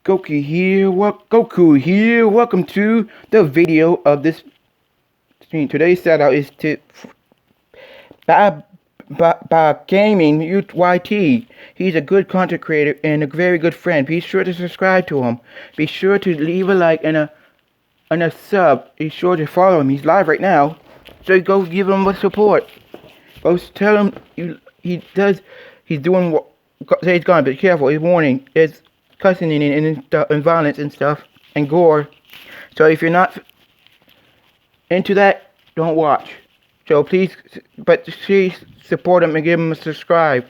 Goku here. Welcome to the video of this stream. Today's shout out is to babagaming UYT. He's a good content creator and a very good friend. Be sure to subscribe to him. Be sure to leave a like and a sub. Be sure to follow him. He's live right now, so go give him the support. Go tell him he's doing what. Say he's gone. Be careful. He's warning. There's cussing and violence and stuff and gore. So if you're not into that, don't watch. So please support him and give him a subscribe.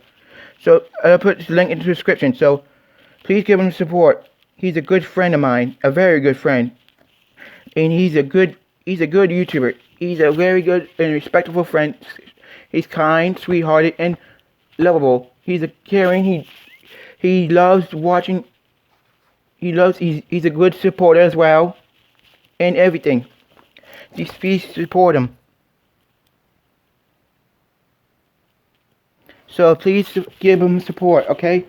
So I'll put this link in the description. So please give him support. He's a good friend of mine, a very good friend, and he's a good YouTuber. He's a very good and respectful friend. He's kind, sweethearted, and lovable. He's a caring. He loves watching. He's a good supporter as well, and everything. Please support him. So please give him support, okay?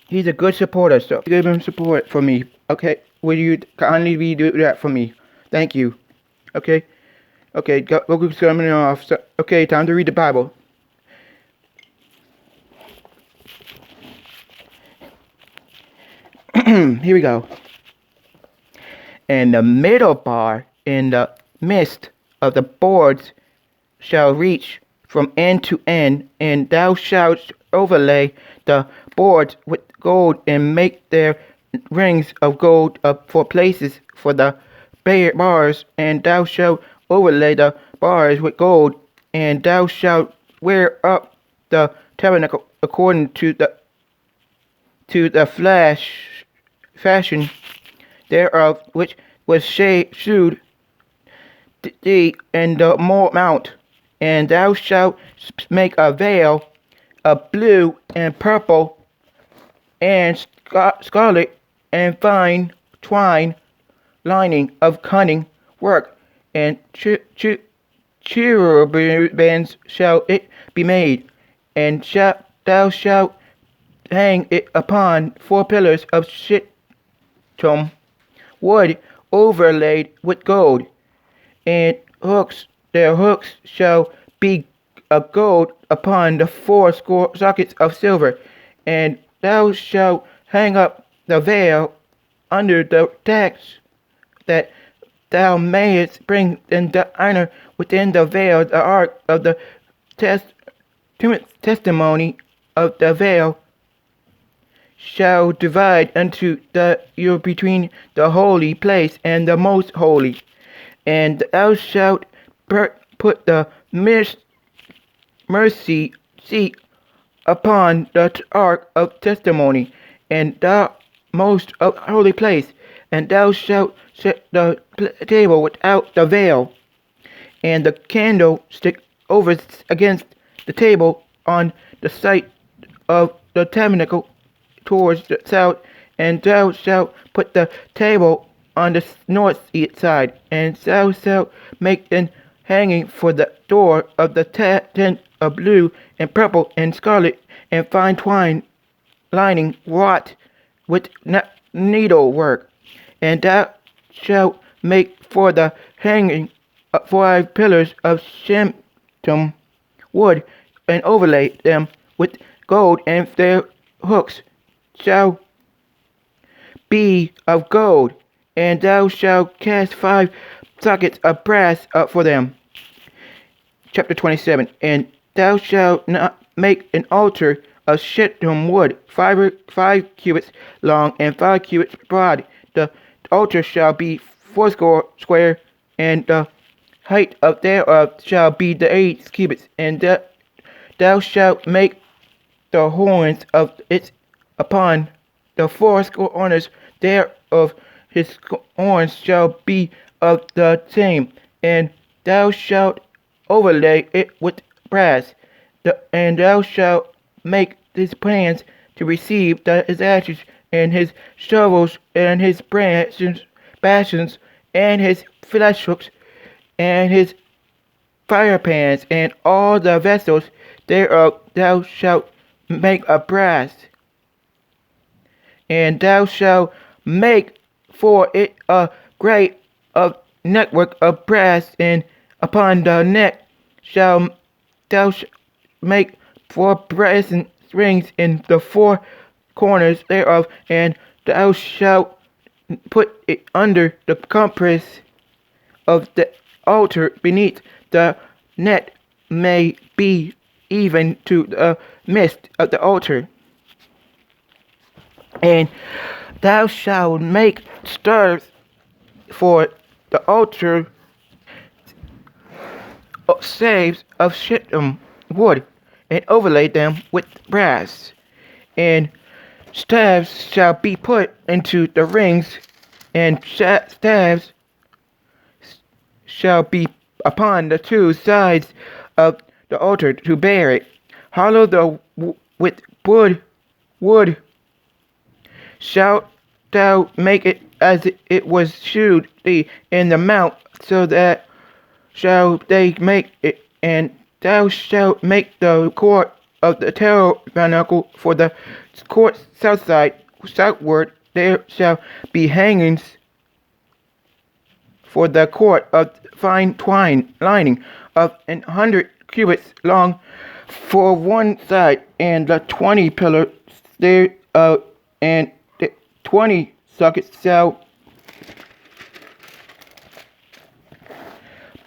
He's a good supporter, so give him support for me, okay? Will you kindly do that for me? Thank you. Okay? Okay, Goku's coming off. So, okay, time to read the Bible. Here we go. And the middle bar in the midst of the boards shall reach from end to end, and thou shalt overlay the boards with gold and make their rings of gold up for places for the bars, and thou shalt overlay the bars with gold, and thou shalt wear up the tabernacle according to the fashion thereof, which was shewed thee in the mount. And thou shalt make a veil of blue and purple and scarlet and fine twine lining of cunning work, and cherubims shall it be made, and thou shalt hang it upon 4 pillars of shittim wood overlaid with gold, and their hooks shall be of gold upon the 4 sockets of silver, and thou shalt hang up the veil under the tacks, that thou mayest bring in the honor within the veil the ark of the testimony of the veil shall divide unto you between the holy place and the most holy. And thou shalt put the mercy seat upon the ark of testimony and the most holy place, and thou shalt set the table without the veil, and the candlestick over against the table on the side of the tabernacle towards the south, and thou shalt put the table on the north side, and thou shalt make an hanging for the door of the tent of blue and purple and scarlet and fine twine lining wrought with needlework, and thou shalt make for the hanging 5 pillars of shittim wood, and overlay them with gold, and their hooks shall be of gold, and thou shalt cast 5 sockets of brass up for them. Chapter 27. And thou shalt not make an altar of shittim wood, 5 cubits long and 5 cubits broad. The altar shall be 80 square, and the height of thereof shall be the 8 cubits, and thou shalt make the horns of it upon the 4 corners thereof. His horns shall be of the same, and thou shalt overlay it with brass. And thou shalt make his plans to receive his ashes, and his shovels, and his basins, and his flesh hooks, and his fire pans, and all the vessels thereof thou shalt make of brass. and thou shalt make for it a great network of brass, and upon the neck shall thou make 4 brazen rings in the 4 corners thereof, and thou shalt put it under the compass of the altar beneath the net may be even to the midst of the altar. And thou shalt make stars for the altar, staves of shittim wood, and overlay them with brass. And staves shall be put into the rings, and staves shall be upon the 2 sides of the altar to bear it. Hollow the with wood shalt thou make it as it was shewed thee in the mount, so that shall they make it. And thou shalt make the court of the tabernacle for the court southward. There shall be hangings for the court of fine twine lining of 100 cubits long for one side, and the 20 pillars thereof, and the 20 sockets shall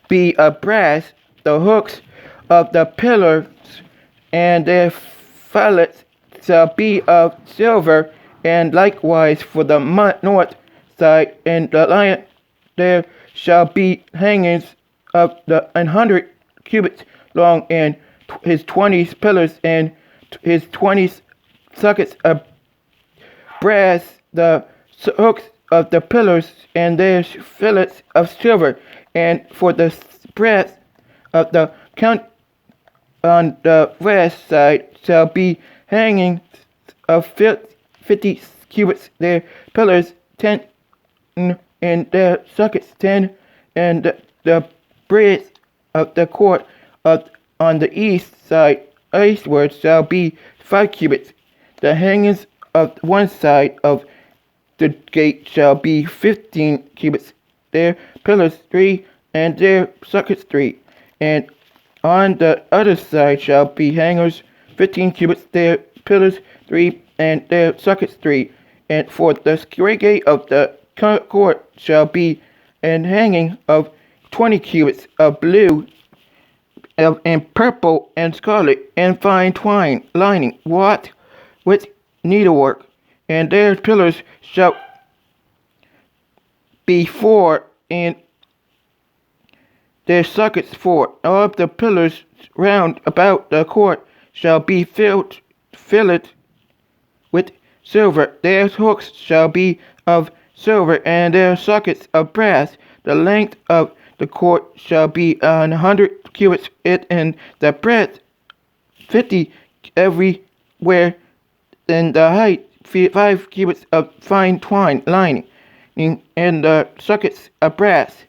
be of brass. The hooks of the pillars and their fillets shall be of silver, and likewise for the north side and the lion there shall be hangings of the 100 cubits long, and his 20 pillars and his 20 sockets of brass. The hooks of the pillars and their fillets of silver, and for the brass of the count on the west side shall be hangings of 50 cubits, their pillars 10, and their sockets 10, and the breadth of the court on the east side eastward shall be 5 cubits. The hangings of one side of the gate shall be 15 cubits, their pillars 3, and their sockets 3. And on the other side shall be hangers 15 cubits, their pillars 3, and their sockets 3. And for the great gate of the court shall be an hanging of 20 cubits of blue and purple and scarlet and fine twine lining wrought with needlework, and their pillars shall be 4, and their sockets 4. All of the pillars round about the court shall be filled with silver. Their hooks shall be of silver, and their sockets of brass. The length of the court shall be 100 cubits, and the breadth 50 everywhere, and the height 5 cubits of fine twine lining, and the sockets of brass.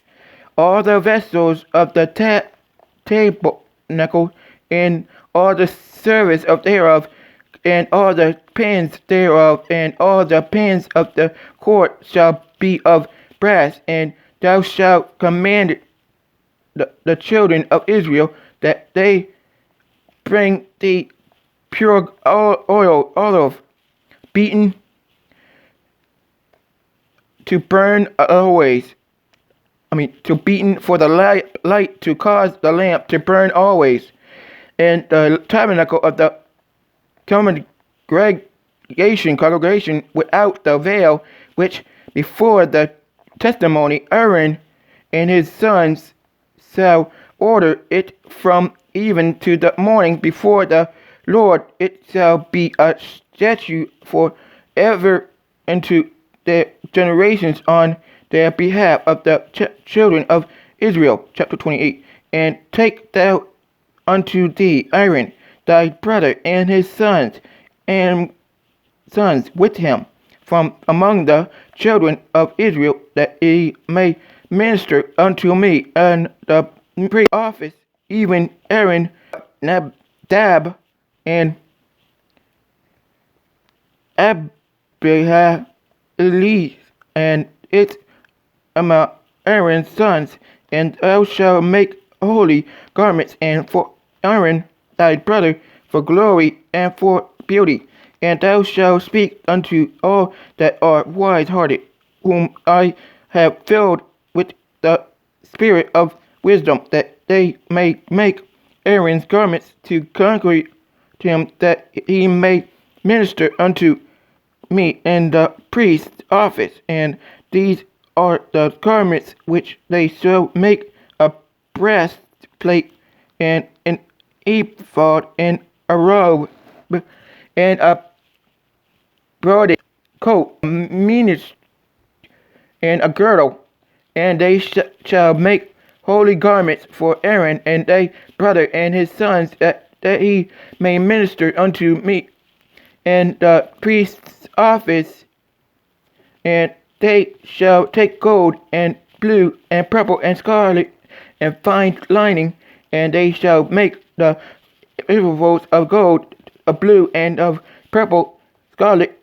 All the vessels of the tabernacle, and all the service of thereof, and all the pins thereof, and all the pins of the court shall be of brass. And thou shalt command the children of Israel that they bring thee pure oil, olive, beaten to burn always. To beaten for the light to cause the lamp to burn always. And the tabernacle of the congregation without the veil, which before the testimony, Aaron and his sons shall order it from even to the morning before the Lord. It shall be a statute for ever into their generations on their behalf of the children of Israel. Chapter 28. And take thou unto thee Aaron thy brother and his sons with him from among the children of Israel, that he may minister unto me and the priest office, even Aaron, Nadab, and behalf Elise and its among Aaron's sons, and thou shalt make holy garments, and for Aaron thy brother, for glory and for beauty. And thou shalt speak unto all that are wise-hearted, whom I have filled with the spirit of wisdom, that they may make Aaron's garments to consecrate him, that he may minister unto me in the priest's office. And these are the garments which they shall make: a breastplate, and an ephod, and a robe, and a broaded coat, meanest, and a girdle. And they shall make holy garments for Aaron and thy brother and his sons, that he may minister unto me in the priest's office. And they shall take gold, and blue, and purple, and scarlet, and fine lining, and they shall make the ephod of gold, of blue, and of purple, scarlet,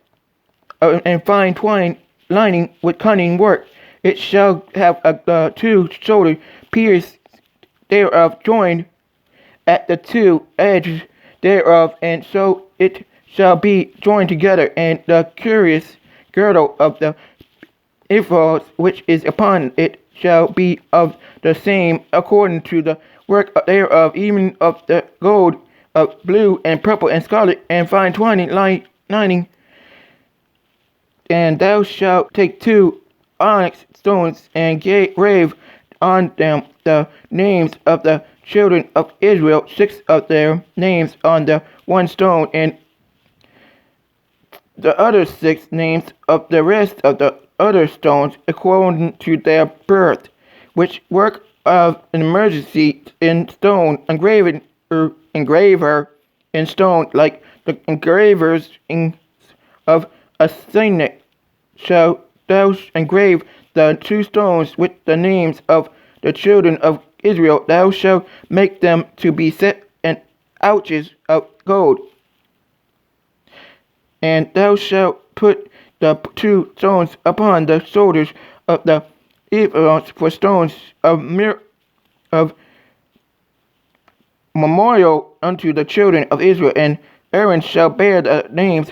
and fine twine lining with cunning work. It shall have two shoulder pieces thereof joined at the two edges thereof, and so it shall be joined together. And the curious girdle of the ephod which is upon it shall be of the same according to the work thereof, even of the gold, of blue, and purple, and scarlet, and fine twining lining. And thou shalt take two onyx stones, and grave on them the names of the children of Israel, 6 of their names on the one stone, and the other 6 names of the rest of the other stones according to their birth, which work of an emergency in stone, engraver in stone, like the engravers of a signet, shall thou engrave the 2 stones with the names of the children of Israel. Thou shalt make them to be set in ouches of gold. And thou shalt put the 2 stones upon the shoulders of the ephod for stones of memorial unto the children of Israel. And Aaron shall bear the names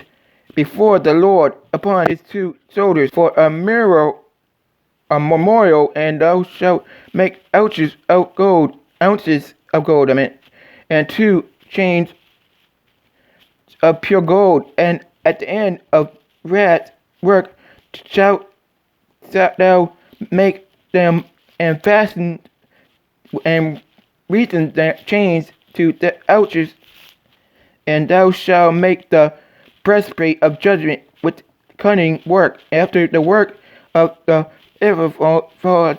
before the Lord upon his 2 shoulders for a memorial. And thou shalt make ounces of gold, and 2 chains of pure gold, and at the end of rat work shalt thou make them, and fasten and reason the chains to the ouches. And thou shalt make the breastplate of judgment with cunning work. After the work of the ephod,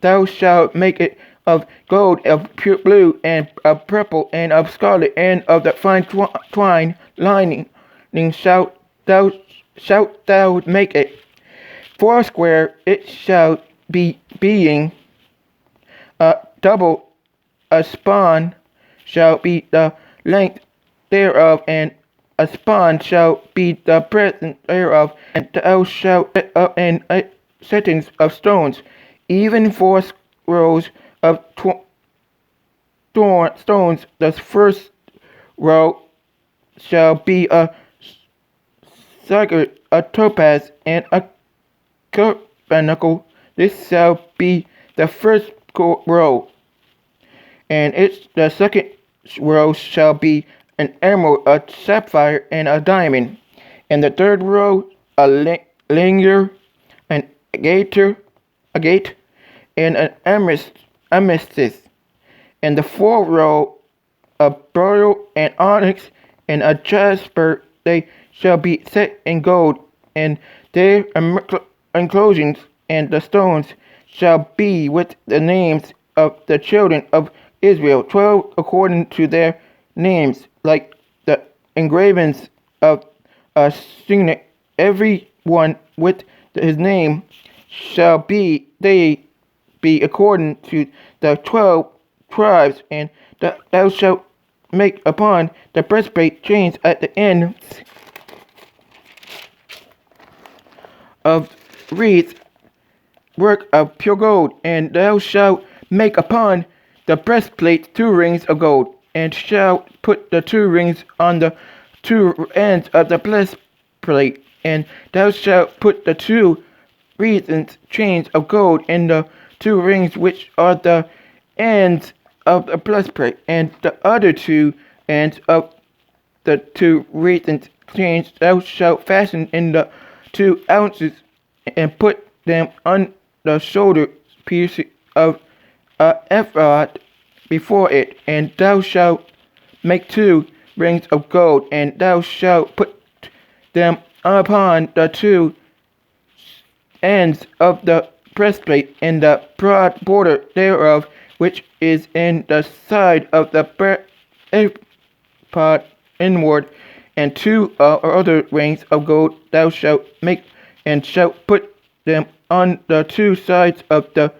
thou shalt make it of gold, of pure blue, and of purple, and of scarlet, and of the fine twine lining. Shalt thou make it. 4 square it shall be, being a double, a span shall be the length thereof, and a span shall be the breadth thereof. And thou shalt set up in settings of stones, even 4 rows of stones. The first row shall be a agate, a topaz, and a carbuncle. This shall be the first row. And the second row shall be an emerald, a sapphire, and a diamond. And the third row a linger, an agate, and an amethyst. And the fourth row a beryl, and onyx, and a jasper. They shall be set in gold, and their enclosings, and the stones shall be with the names of the children of Israel, 12 according to their names, like the engravings of a signet. Every one with his name shall be according to the 12 tribes. And thou shalt make upon the breastplate chains at the ends of wreaths, work of pure gold, and thou shalt make upon the breastplate 2 rings of gold, and shalt put the 2 rings on the 2 ends of the breastplate, and thou shalt put the 2 wreaths chains of gold in the 2 rings which are the ends of the breastplate, and the other 2 ends of the 2 wreaths chains thou shalt fasten in the 2 ounces, and put them on the shoulder piece of ephod before it, and thou shalt make 2 rings of gold, and thou shalt put them upon the 2 ends of the breastplate, in the broad border thereof, which is in the side of the ephod inward, and 2 other rings of gold thou shalt make, and shalt put them on the 2 sides of the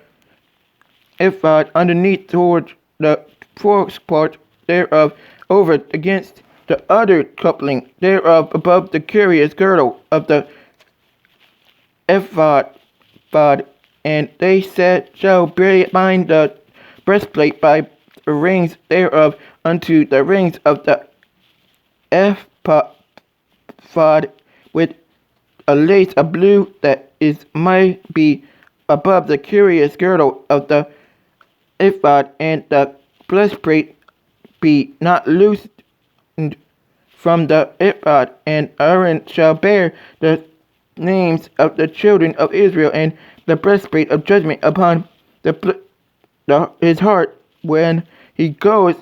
ephod underneath toward the forks part thereof, over against the other coupling thereof, above the curious girdle of the ephod, and they shall bind the breastplate by the rings thereof unto the rings of the ephod with a lace of blue, that is may be above the curious girdle of the ephod, and the breastplate be not loosed from the ephod. And Aaron shall bear the names of the children of Israel and the breastplate of judgment upon his heart when he goes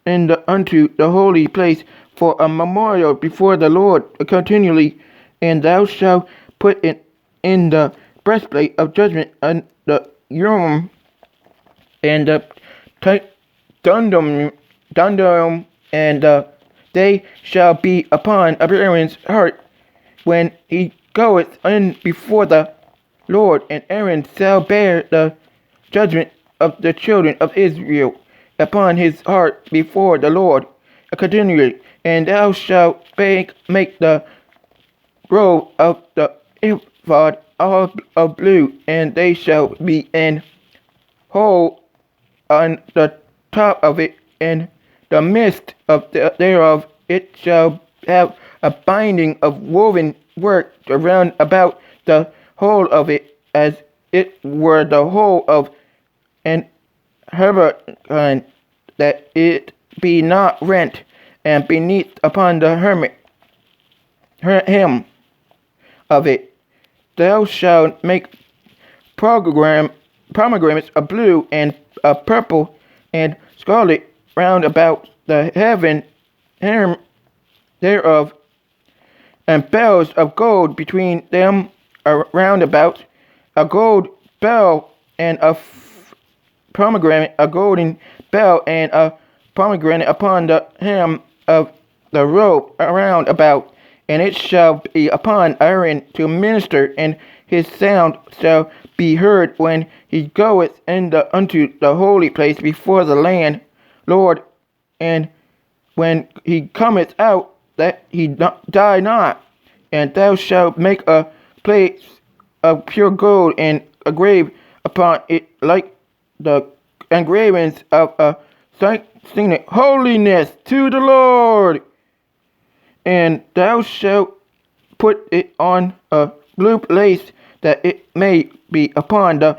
unto the holy place, for a memorial before the Lord continually. And thou shalt put it in the breastplate of judgment on the Urim and the Thummim, and they shall be upon Aaron's heart when he goeth in before the Lord. And Aaron shall bear the judgment of the children of Israel upon his heart before the Lord continually. And thou shalt make the robe of the ephod all of blue, and they shall be in hole on the top of it, in the midst of thereof it shall have a binding of woven work around about the whole of it, as it were the whole of an hermit, that it be not rent, and beneath upon the hem of it. Thou shalt make pomegranates of blue and purple and scarlet round about the hem thereof, and bells of gold between them round about, a gold bell and a pomegranate, a golden bell and a pomegranate upon the hem of the robe around about. And it shall be upon Aaron to minister, and his sound shall be heard when he goeth unto the holy place before the Lord, and when he cometh out, that he die not. And thou shalt make a plate of pure gold, and engrave upon it like the engravings of a signet, holiness to the Lord. And thou shalt put it on a blue lace, that it may be upon the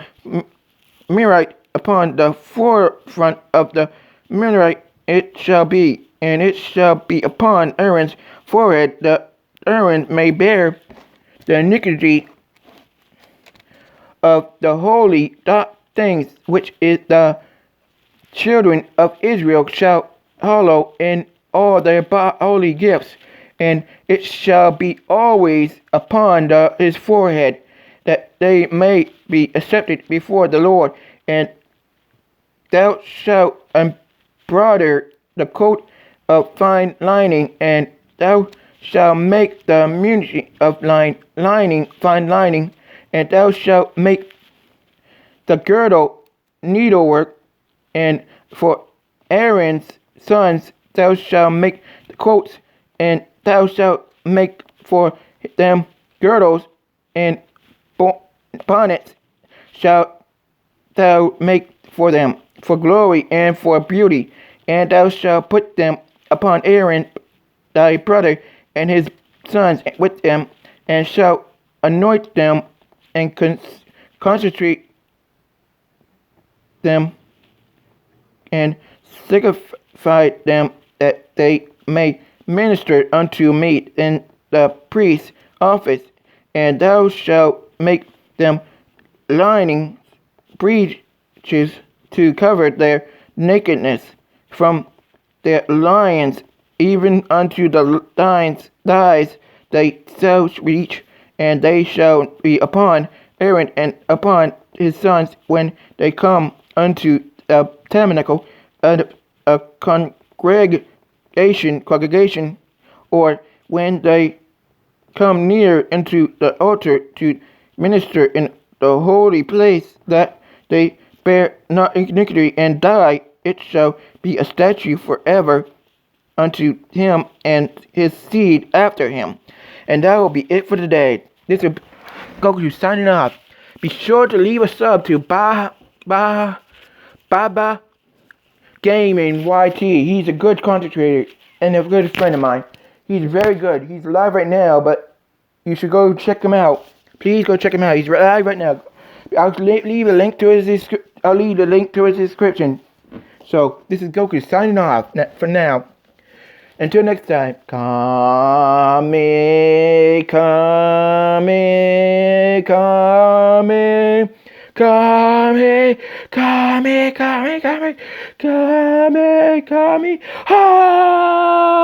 mirror, upon the forefront of the mirror it shall be, and it shall be upon Aaron's forehead, that Aaron may bear the iniquity of the holy things which is the children of Israel shall hallow in all their holy gifts. And it shall be always upon his forehead, that they may be accepted before the Lord. And thou shalt embroider the coat of fine lining, and thou shalt make the munich of fine lining, and thou shalt make the girdle needlework, and for Aaron's sons thou shalt make the coats, and thou shalt make for them girdles, and bonnets shalt thou make for them, for glory and for beauty, and thou shalt put them upon Aaron thy brother and his sons with them, and shalt anoint them and consecrate them and sanctify them, that they may minister unto me in the priest's office. And thou shalt make them lining breeches to cover their nakedness from their lions even unto the thighs they shall reach, and they shall be upon Aaron and upon his sons when they come unto the tabernacle of a congregation, or when they come near into the altar to minister in the holy place, that they bear not iniquity and die. It shall be a statute forever unto him and his seed after him. And that will be it for today. This is Goku signing off. Be sure to leave a sub to Baba Gaming YT. He's a good content creator and a good friend of mine. He's very good. He's live right now, but you should go check him out. Please go check him out. He's live right now. I'll leave a link to his description. So this is Goku signing off for now. Until next time, Kami, Kami, Kami, Kami, Kami, Kami, Kami, Kami, Kami, ha!